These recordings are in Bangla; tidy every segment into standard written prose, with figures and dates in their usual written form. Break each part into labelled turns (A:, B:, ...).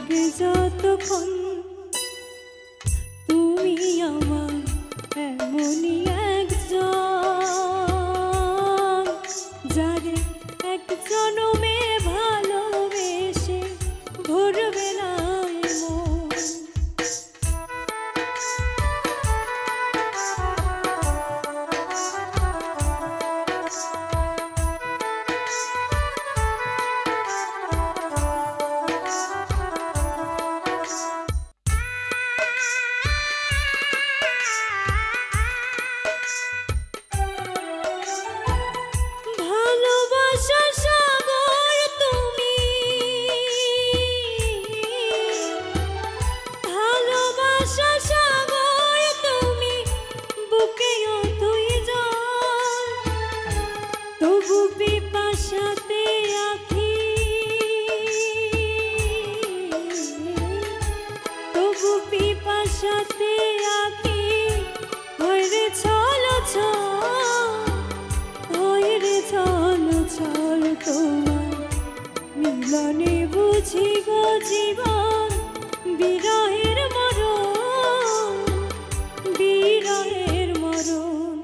A: লাগে যতক্ষণ তুমি আমার এমনই একজন, যারে এক জনমে ভালোবেসে ভরবে না মন। ভালোবাসার সাগর তুমি, ভালোবাসার সাগর তুমি, বুকে অথই জল, তবু পিপাসাতে আখি, তবু পিপাসাতে আখি হইরে ছল ছল ছল তোমার মিলনে বুঝি গো জীবন বিরহের মরণ, বিরহের মরণ।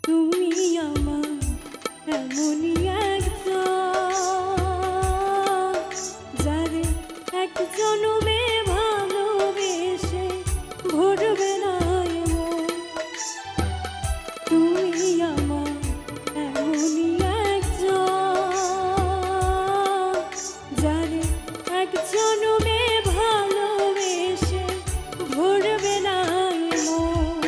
A: তুমি আমার এমনই একজন, যারে এক জনমে ভালোবেসে ভরবে না মন। তুমি আমার এমনই একজন, যারে এক জনমে ভালোবেসে ভরবে না মন।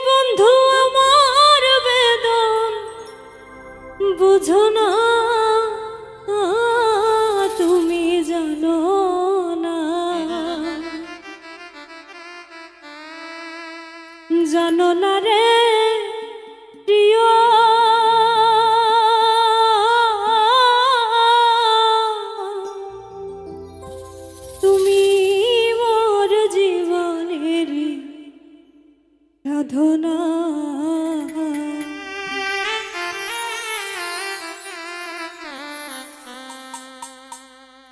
A: বন্ধু আমার বেদন বুঝো না, তুমি জানো না, জানো না রে প্রিয়, তুমি মোর জীবনের সাধনা।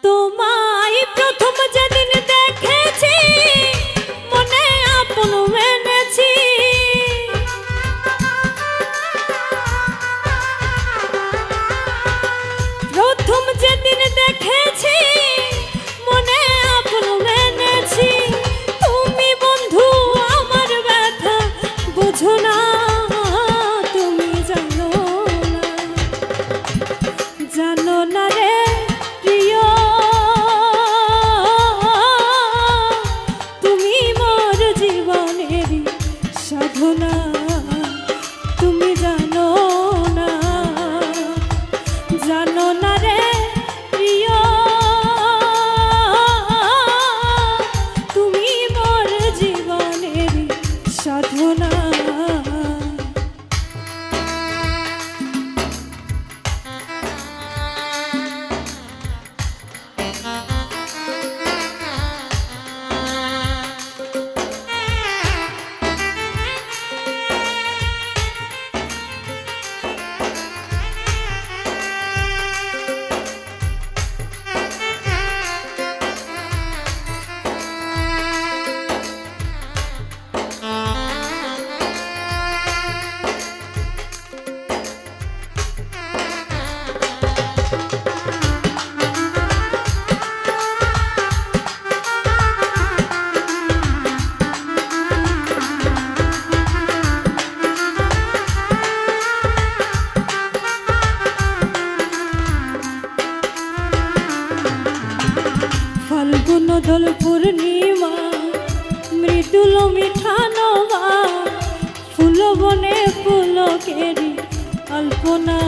A: তোমায় প্রথম যেদিন দেখেছি মনে আপন মেনেছি, প্রথম যেদিন দেখেছি মনে আপন মেনেছি, তুমি বন্ধু আমার ব্যথা বুঝো না, তুমি জানো না, জানো না রে প্রিয়, তুমি মোর জীবনের সাধনা, তুমি জানো না, জানো না রে প্রিয়, তুমি মোর জীবনের সাধনা। ফাল্গুন দোল পূর্ণিমা মৃদুল মিঠা নবা, ফুল বনে পুলকেরি আলপনা,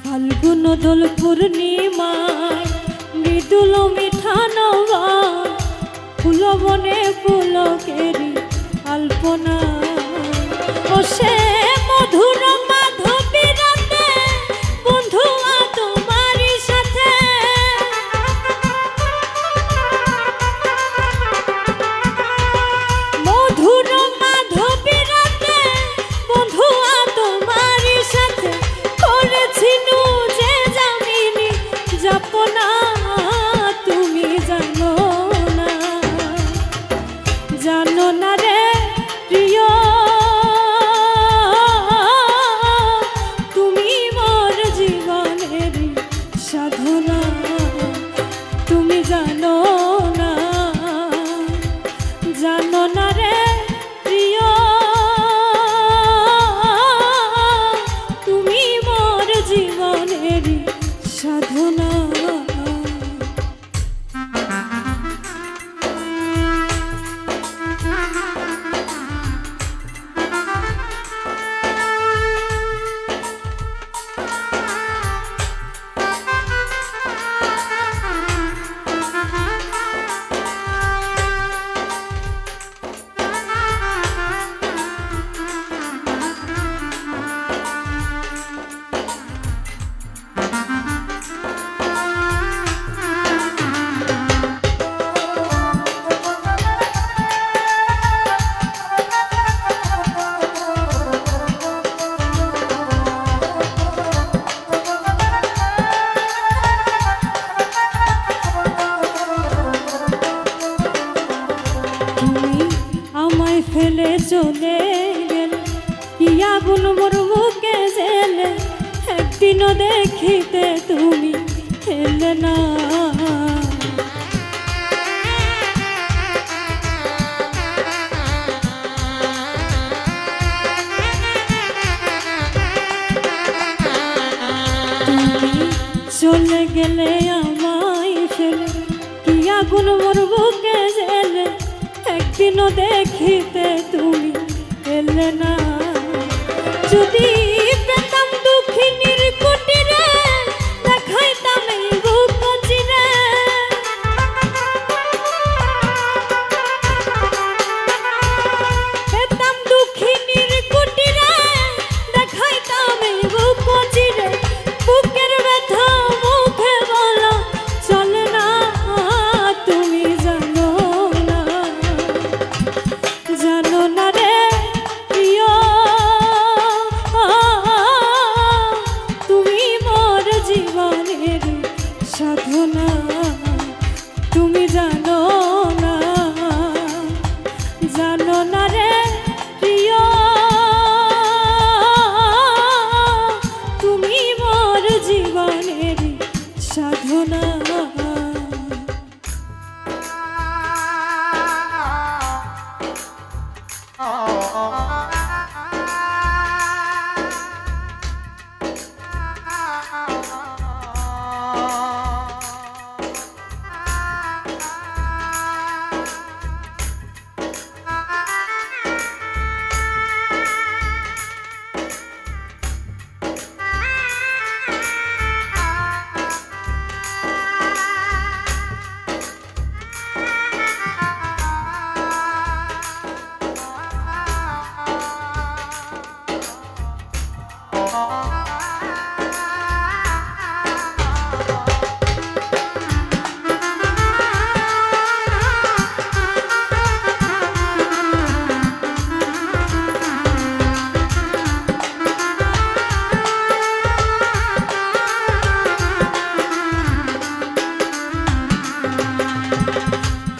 A: ফাল্গুন দোল পূর্ণিমা মৃদুল মিঠা নবা, ফুল বনে পুলকেরি আলপনা, ও সে মধুর মাধবী রাতে বন্ধু তোমারই সাথে, মধুর মাধবী রাতে বন্ধু তোমারই সাথে, করেছিনু যে জামিনী যাপনা, তুমি জানো না, জানো না রে প্রিয়, তুমি মোর জীবনের সাধনা, তুমি জানো না, জানো না রে প্রিয়, তুমি মোর জীবনের সাধনা। ফেলে চলে গেলে কি আগুন মোর বুকে জেলে, একদিনও দেখিতে তুমি এলে না, চলে গেলে আমায় ফেলে কি আগুন মোর বুকে জ্বেলে একদিনও দেখিতে তুমি এলে না। যদি পেতাম দুঃখিনীর কুটিরে দেখাইতাম এই বুক চিরে। পেতাম দুঃখিনীর কুটিরে দেখাইতাম এই বুক চিরে। বুকের ব্যথা মুখে বলা চলে না, তুমি জানো না, জানো না রে প্রিয়, তুমি মোর জীবনের সাধনা, তুমি জানো না, জানো না রে প্রিয়, তুমি মোর জীবনের সাধনা।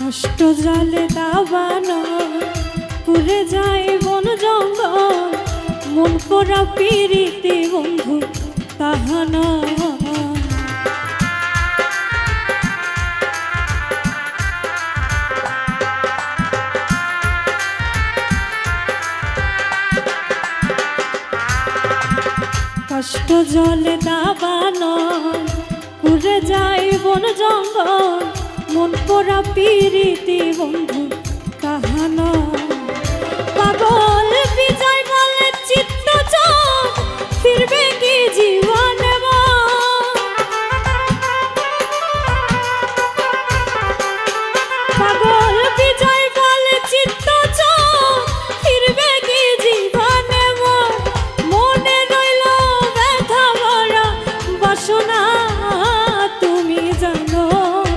A: কষ্ট জালে দাবানো পুরে যায় বন জঙ্গল, মন করা পিরিতি বন্ধু তাহানা। কষ্ট জলে দাবানো পুরে যায় বন জঙ্গল, মন করা পিরিতি বন্ধু তাহানা। পাগল বিজয় বলে চিত্ত চোখ ফিরবে কি জীবনে। পাগল বিজয় বলে চিত্ত চোখ ফিরবে কি জীবনে। মনে রইল ব্যথা ভরা বাসনা, তুমি জানো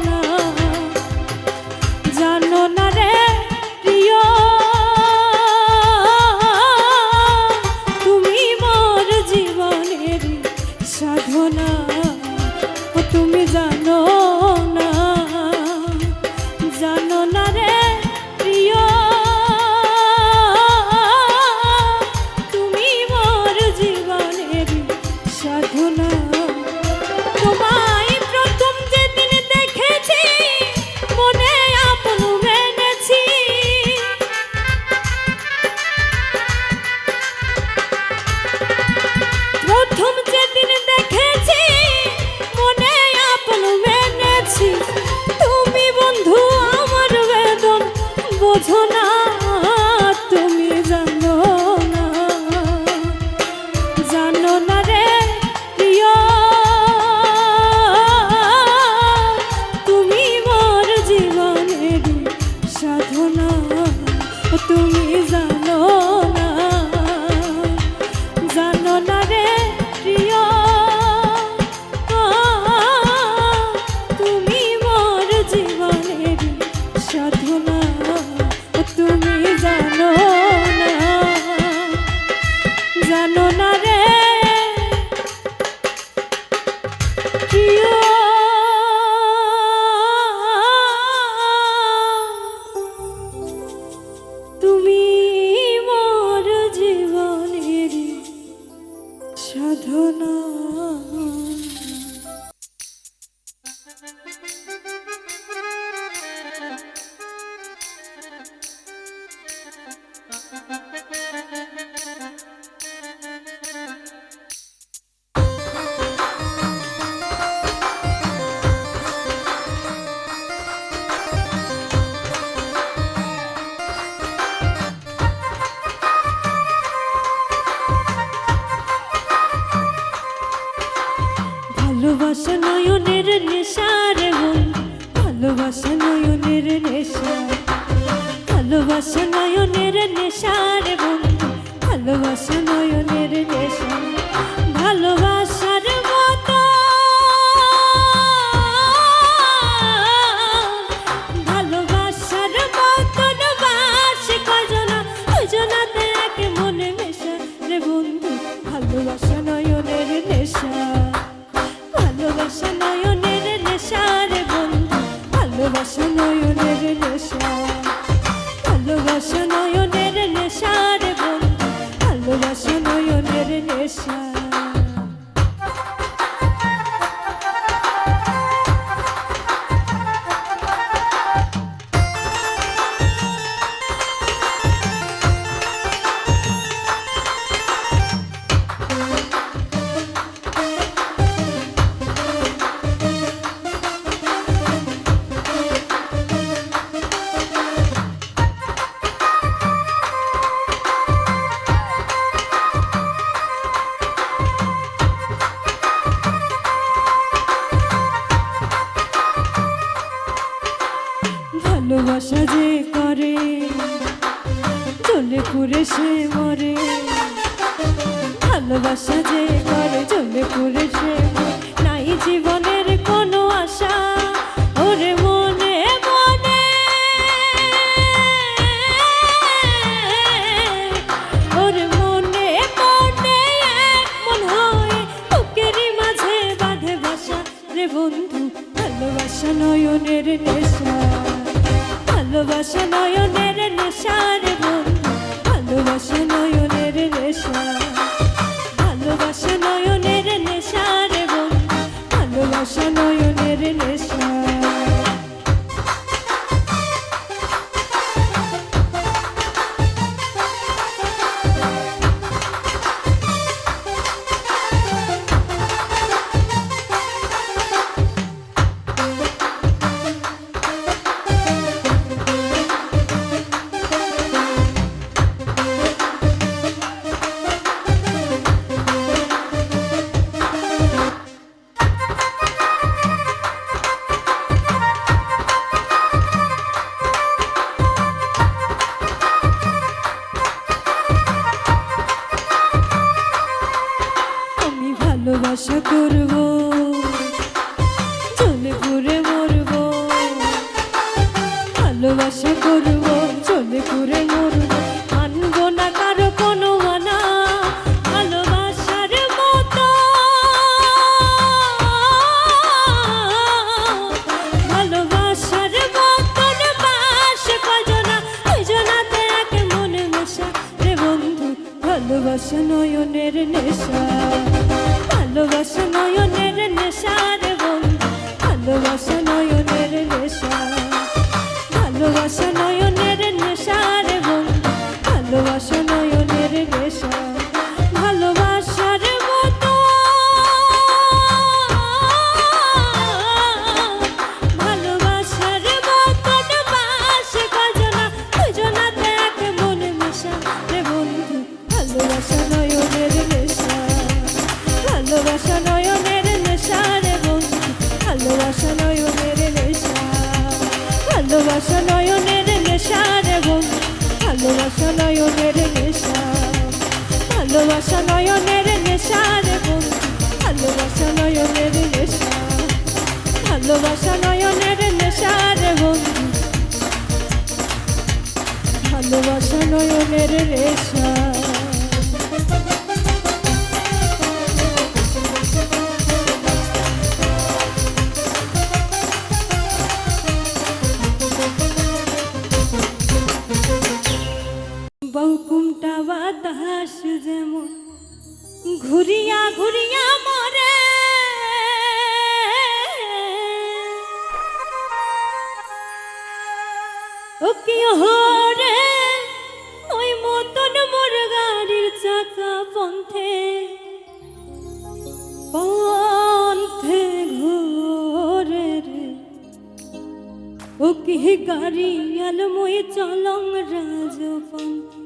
A: না, জানো না রে প্রিয়, তুমি মোর জীবনের সাধনা, তুমি জানো না, জানো না রে প্রিয়, তুমি মোর জীবনের সাধনা। তোমায় প্রথম যেদিন দেখেছি মনে আপন মেনেছি। প্রথম যেদিন দেখেছি মনে আপন মেনেছি। তুমি বন্ধু আমার বেদন বোঝো না, তুমি জানো না, জানো না রে প্রিয়, তুমি মোর জীবনের সাধনা, তুমি জানো না, জানো না রে প্রিয়, তুমি মোর জীবনের সাধনা, তুমি জানো না, জানো না রে প্রিয়। তুমি মোর জীবনের সাধনা। ভালোবাসা নয়নের নেশা রে বন্ধু, ভালোবাসা নয়নের নেশা, ভালোবাসা নয়নের নেশা রে বন্ধু, ভালোবাসা নয়নের নেশা। ভালোবাসার মতো ভালোবাসার মতন বাসে কয়জনা, দুজনাতে এক মনে মেশা রে বন্ধু, ভালোবাসা নয়নের নেশা, ভালোবাসা নয়নের নেশা রে বন্ধু, ভালোবাসা নয়নের নেশা, ভালোবাসা নয়নের নেশা রে বন্ধু, ভালোবাসা নয়নের নেশা। ভালোবাসা যে করে জ্বলে পুড়ে সে মরে, ভালোবাসা যে করে জ্বলে পুড়ে সে মরে, নাই জীবনের কোনো আশা ওরে মনে মনে, ওরে মনে মনে এক মন হয়ে বুকেরই মাঝে বাঁধে বাসা রে বন্ধু, ভালোবাসা নয়নের নেশা, ভালোবাসা নয়নের নেশা রে বন্ধু, ভালোবাসা নয়নের নেশা, ভালোবাসা নয়নের নেশা রে বন্ধু, ভালোবাসা নয়নের নেশা। ভালোবাসা করব চলে ঘুরে মরব, ভালোবাসা করব চলে ঘুরে মরব, মানব না কারো কোনো মানা, ভালোবাসার মতো ভালোবাসার মতন বাসে কয়জনা, দুজনাতে এক মনে মেশা রে বন্ধু, ভালোবাসা নয়নের নেশা, ভালোবাসা নয়নের নেশা রে বন্ধু, ভালোবাসা নয়নের নেশা, ভালোবাসা নয়নের নেশা রে বন্ধু, ভালোবাসা নয়নের নেশা। ভালোবাসার মতো ভালোবাসার মতন বাসে কয়জনা, দুজনাতে এক মনে মেশা রে বন্ধু, ভালোবাসা নয়নের নেশা, ভালোবাসা নয়নের নেশা রে বন্ধু, ভালোবাসা নয়নের নেশা, ভালোবাসা নয়নের নেশা রে বন্ধু, ভালোবাসা নয়নের নেশা, ভালোবাসা নয়নের নেশা রে বন্ধু, ভালোবাসা নয়নের নেশা, ভালোবাসা নয়নের নেশা রে বন্ধু, ভালোবাসা নয়নের নেশা। বউকুমটা বাতাস যেমন ঘুরিয়া ঘুরিয়া মরে, ও কি হরে ওই মতন মোর গাড়ির চাকা পন্থে পন্থে ঘোরে রে, ও কি গাড়ি আলময় চলং রাজপন্থে।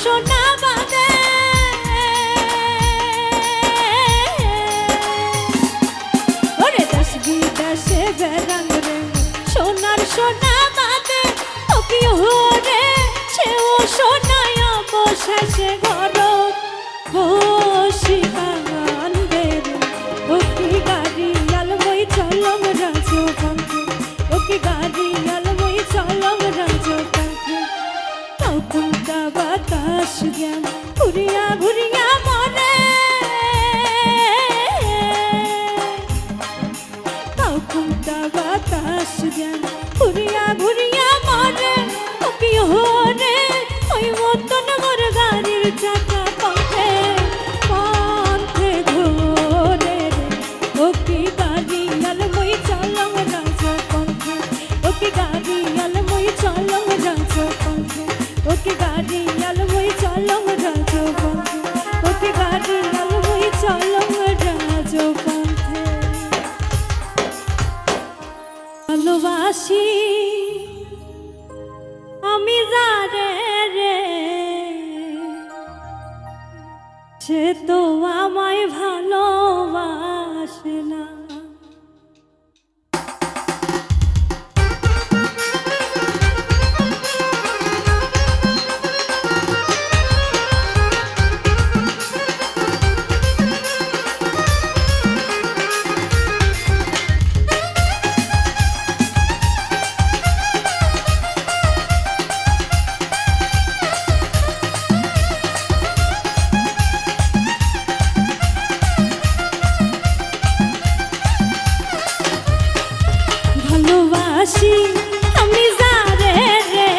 A: সোনা বাদে ওরে দেশ বিদেশে বেড়ান রে সোনার সোনা বাদে ওকে হরে সেও সোনায় অবশেষে ঘর বসি কান্দে রে ওকে গাড়ি আলবই চলম রাজপন্থে ওকে গাড়ি আলবই চলম রাজপন্থে কোনটা বাতাস জ্ঞান ঘুরিয়া ঘুরিয়া মনে কোনটা বাতাস জ্ঞান ঘুরিয়া ঘুরিয়া মনে ওকে হরে ওই মতন মোর গাড়ির চাকা পথে পথে ধরে রে ওকে গাড়ি আলমই চলম রাজপন্থে ওকে গাড়ি আলমই চলম রাজপন্থে ওকে গাড়ি আলমই চলম রাজপন্থে ওকে গাড়ি আলমই চলম রাজপন্থে ভালোবাসি আমি যারে রে সে তো আমায় ভালোবাসে না আমি যারে রে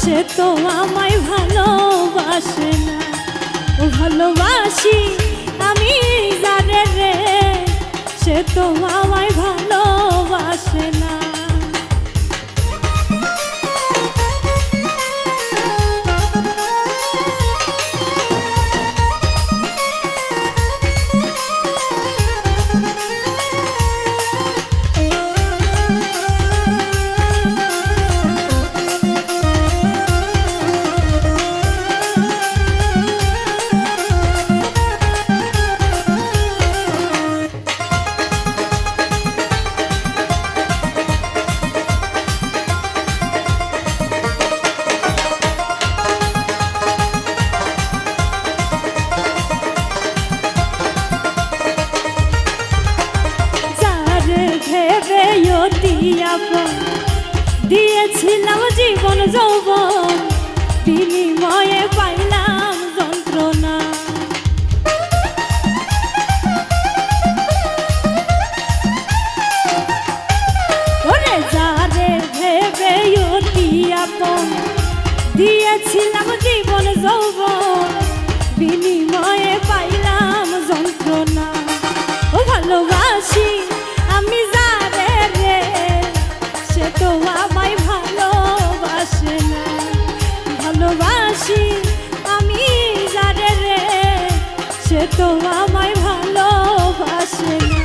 A: সে তো আমায় ভালোবাসে না ও ভালোবাসি আমি যারে রে সে তো আমায় ভালোবাসে না দিয়েছিলাম জীবন যৌবন বিনিময়ে পাইলাম যন্ত্রণা ওরে যারে ভেবে অতি আপন দিয়েছিলাম জীবন যৌবন বিনিময়ে পাইলাম যন্ত্রণা ও ভালোবাসি আমি যারে রে সে তো আমায় ভালোবাসে না ভালোবাসি আমি যারে রে সে তো আমায় ভালোবাসে না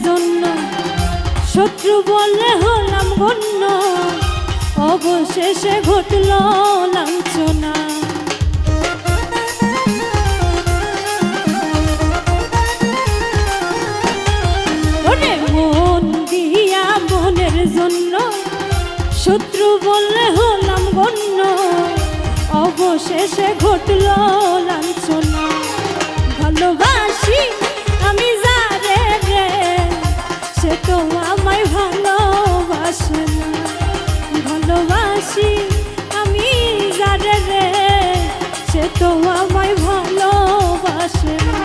A: জন্য শত্রু বললে হলাম গণ্য অবশেষে ঘটল লাঞ্ছনা ওরে মন দিয়া মনের জন্য শত্রু বললে হলাম গণ্য অবশেষে ঘটল লাঞ্ছনা ভালোবাসি আমি যারে রে সে তো আমায় ভালোবাসে না ভালোবাসি আমি যারে রে সে তো আমায় ভালোবাসে না।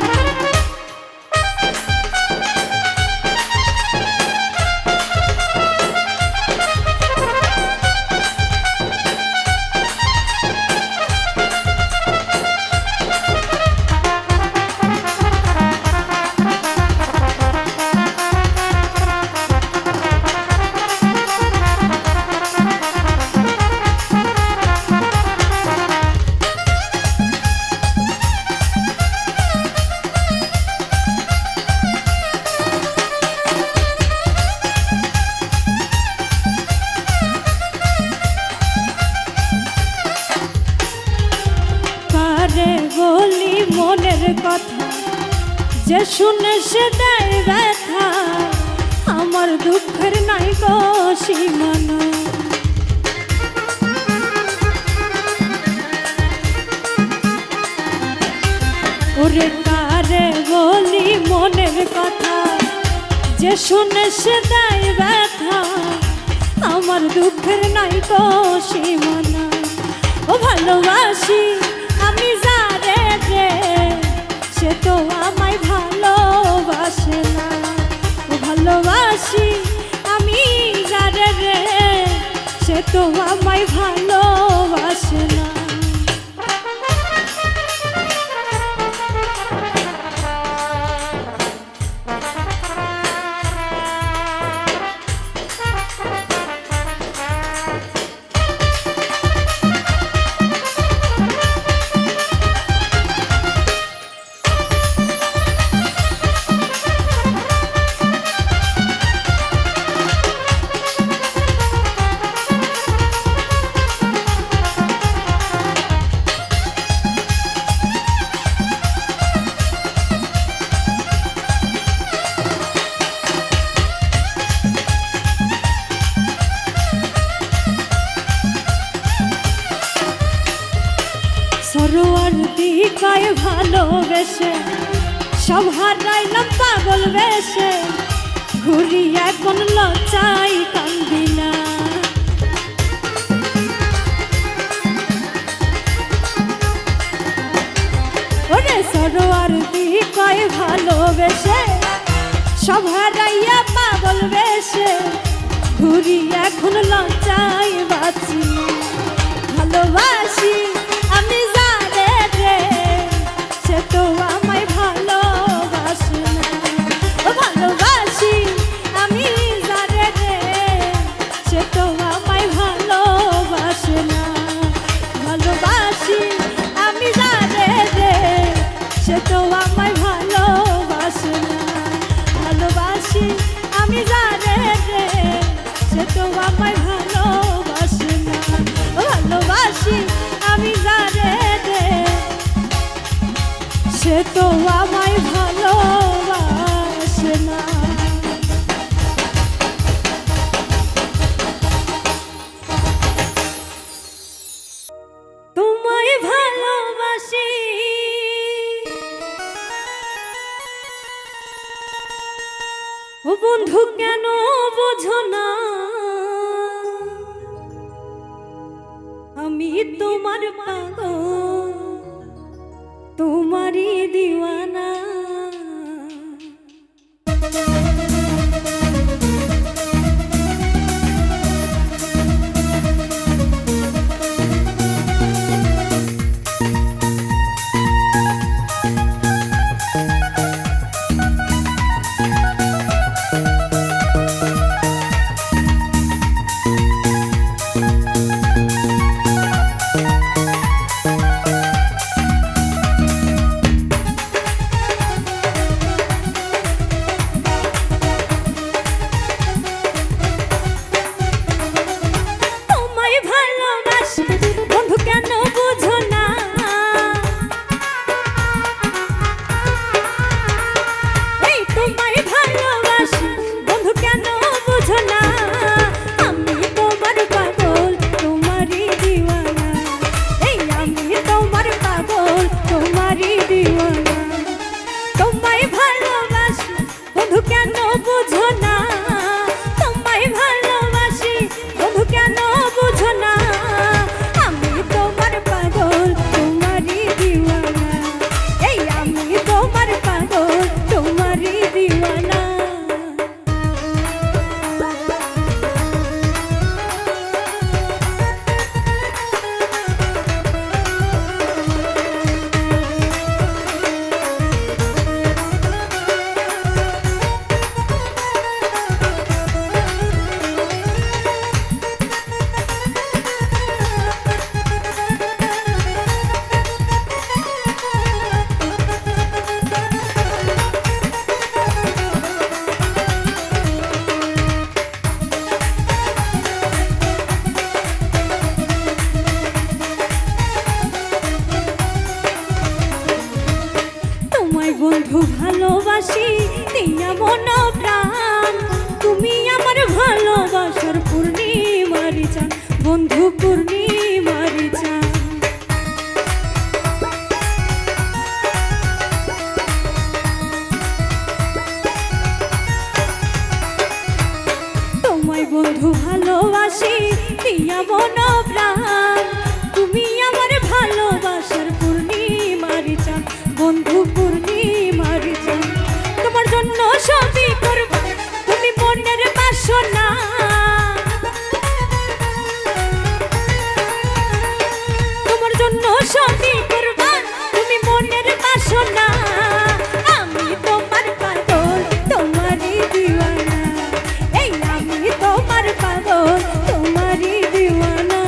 A: বলি মনের কথা, যে শুনে সে দেয় ব্যথা, আমার দুঃখের নাই গো সীমানা। ওরে কারে বলি মনের কথা, যে শুনে সে দেয় ব্যথা, আমার দুঃখের নাই গো সীমানা। ও ভালোবাসি আমি যারে রে, সে তো আমায় ভালোবাসে না। ও ভালোবাসি আমি যারে রে, সে তো আমায় ভালোবাসে না। সরোয়ার দিকায় ভালোবেসে সব হারাইলাম পাগল বেশে, ঘুরি এখন লজ্জায় কান্দি না। ওরে সরোয়ার দিকায় ভালোবেসে সব হারাইয়া পাগল বেশে, ঘুরি এখন লজ্জায় বাঁচি। ভালোবাসি আমি যারে রে, সে তো আমায় ভালোবাসে না। ও ভালোবাসি আমি যারে রে, সে তো আমায় ভালোবাসে না। ভালোবাসি আমি যারে রে, সে তো আমায় ভালোবাসে না। ভালোবাসি আমি যারে রে, সে তো আমায় ভালোবাসে না। ভালোবাসি আমি যারে রে, সে তো আমায় ভালোবাসে না। তোমায় ভালোবাসি ও বন্ধু, কেন বোঝো না আমি তোমার পাগল, তোমারই দিওয়ানা। বন্ধু ভালোবাসি দিয়া মন প্রাণ, তুমি আমার ভালোবাসার পূর্ণিমার চাঁদ, বন্ধু পূর্ণিমার চাঁদ। তোমায় বন্ধু ভালোবাসি দিয়া মন প্রাণ, তুমি আমার ভালোবাসার পূর্ণিমার চাঁদ, বন্ধু পূর্ণিমার চাঁদ। তোমার জন্য সবই করব তুমি মনের বাসনা, তোমার জন্য সবই করব তুমি মনের বাসনা। আমি তোমার পাগল তোমারই দিওয়ানা, এই আমি তোমার পাগল তোমারই দিওয়ানা।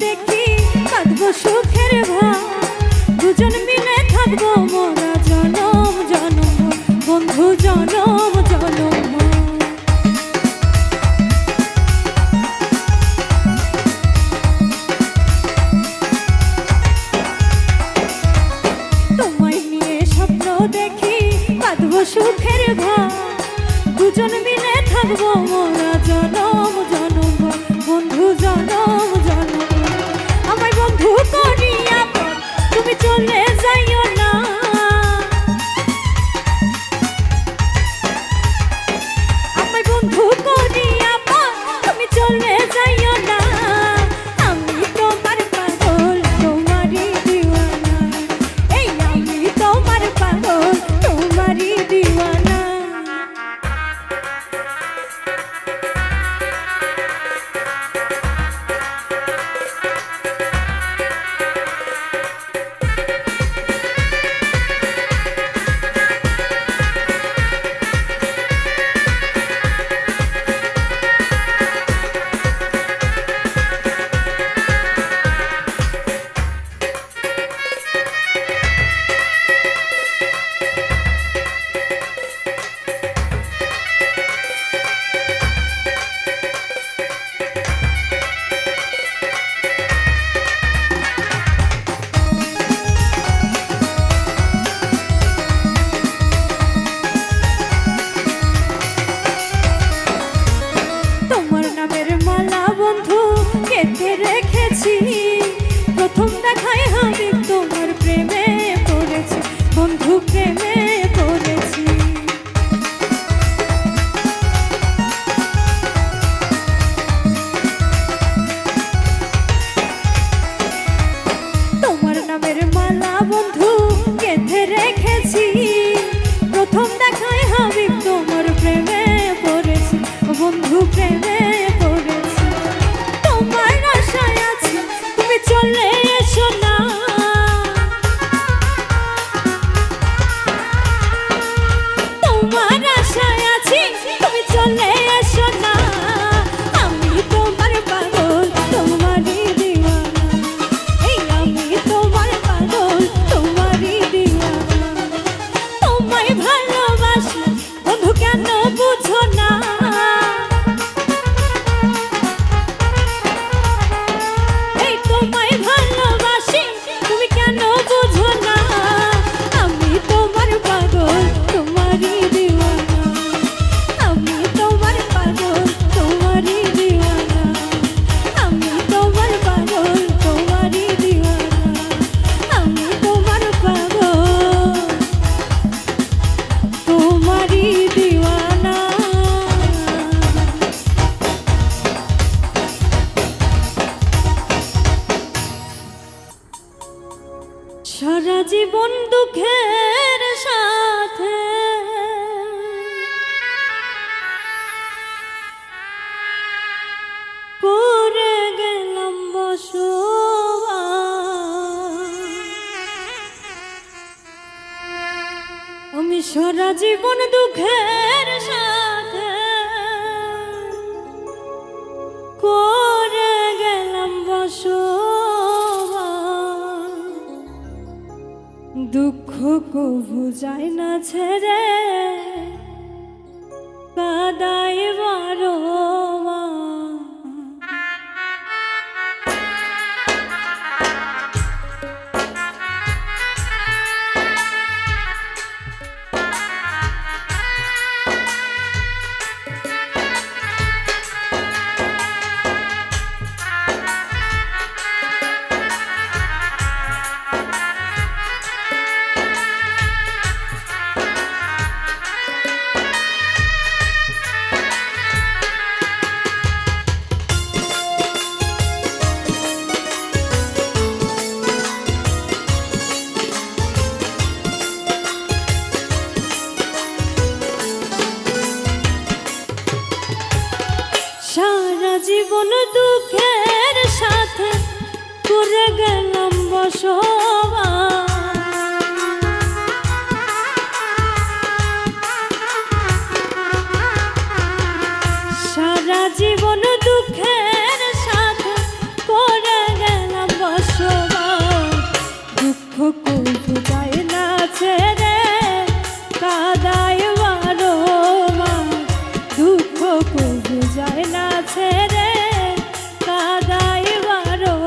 A: দেখি কাঁদবো সুখের ভাব, দুজন মিলে থাকবো মোরা জনম জনম, বন্ধু জনম জনম। তোমায় নিয়ে স্বপ্ন দেখি কাঁদবো সুখের ভাব, দুজন মিলে থাকবো মোরা জনম জনম, বন্ধু জনম জনম। আমায় বন্ধু করিয়া তুমি চলে যাইও না, আমায় বন্ধু করিয়া তুমি চলে যাইও না। আমি তোমার পাগল তোমারই দিওয়ানা, এই আমি তোমার পাগল তোমারই দিওয়ানা। সারা জীবন দুঃখের সাথে করে গেলাম বসবাস। আমি সারা জীবন দুঃখের সাথে করে গেলাম বসবাস। দুঃখ কবু যায় না ছেড়ে কাদাই বারবার। সারা জীবন দুঃখের সাথে করে গেলাম বসবাস। সারা জীবন দুঃখের সাথে করে গেলাম বসবাস। দুঃখ কবু যায় না ছেড়ে কাদায় বারবার। দুঃখ কবু যায় না ছেড়ে কাদায় বারবার।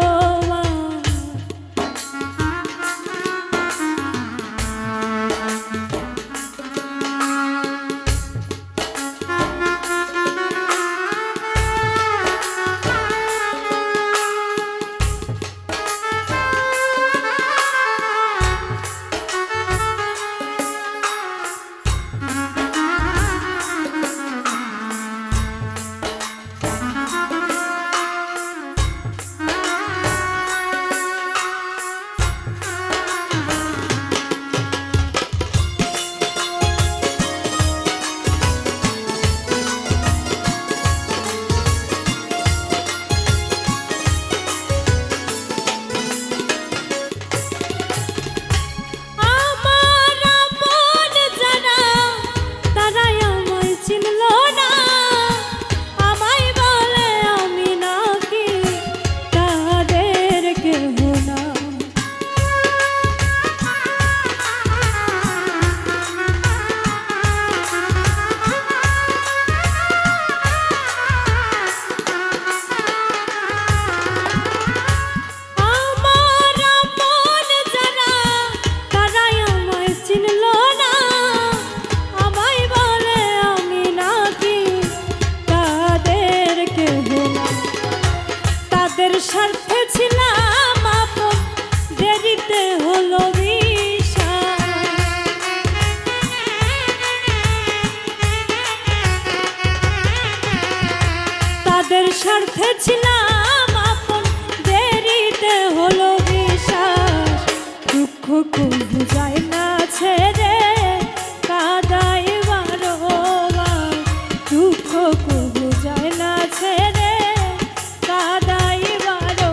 A: স্বার্থে ছিলাম আপন, দেরিতে হলো বিশ্বাস। তাদের স্বার্থে ছিলাম আপন, দেরিতে হলো বিশ্বাস। দুঃখ কবু যায় না ছেড়ে কাদায় বারবার। দুঃখ কবু যায় না ছেড়ে কাদায় বারবার।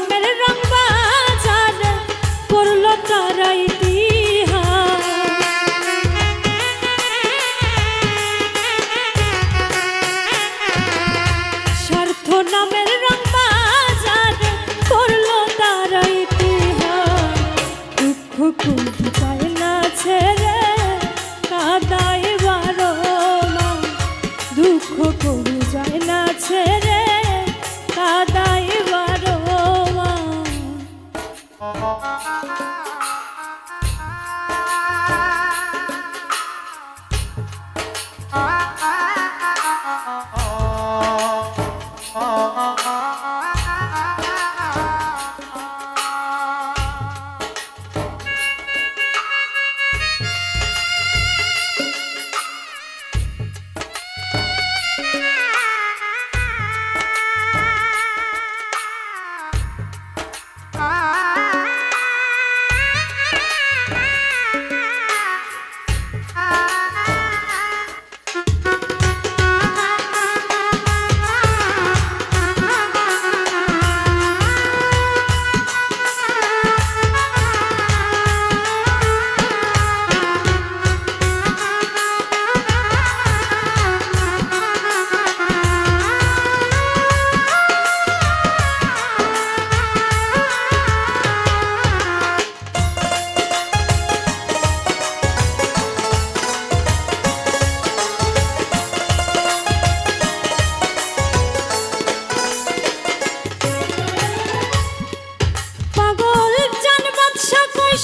A: নামের রং বাজার করলো তারা ইতিহাস। স্বার্থ নামের রং বাজার করলো তারা ইতিহাস। দুঃখ কুল চায় না ছেড়ে কাদায় বারো মা, দুঃখ কুল যায় না ছেড়ে কাদায় বারো মা।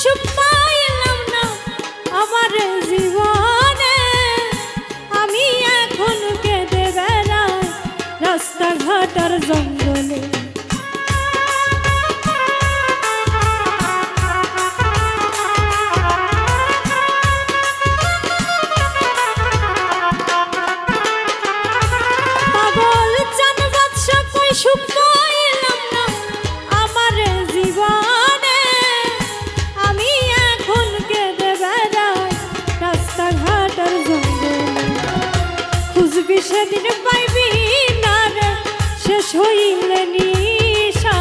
A: সুখ পাইলাম না আমার জীবনে, আমি এখন কেঁদে বেড়াই রাস্তাঘাট আর জঙ্গলে। পাগল চান বাদশা কই সুখ পাইলাম না আমার জীবনে, খুঁজবি সেদিন পাইবি না রে শেষ হইলে নিশা।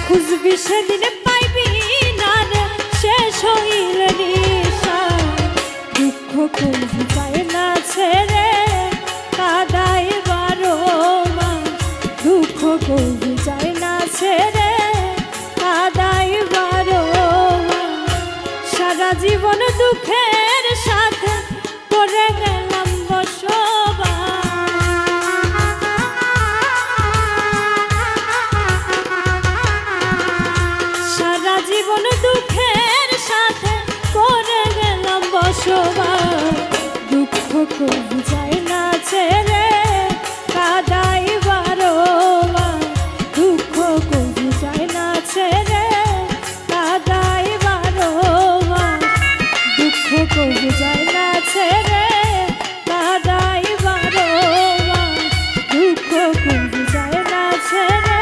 A: খুঁজবি সেদিন পাইবি না রে শেষ হইলে নিশা। দুঃখ কুল যায় না ছেড়ে কাদায় বারো মা, দুঃখ কুল যায় না ছেড়ে কাদায় বারো মা। সারা জীবন দুঃখের সাথে করে গেলাম বসবাস। সারা জীবন দুঃখের সাথে করে গেলাম বসবাস। দুঃখ কুল যায় না ছেড়ে কাদায় বারো মা, দুঃখ কুল যায় না ছেড়ে কাদায় বারো মা, দুঃখ কুল যায় না ছেড়ে কাদায় বারো মা, দুঃখ কুল যায় না ছেড়ে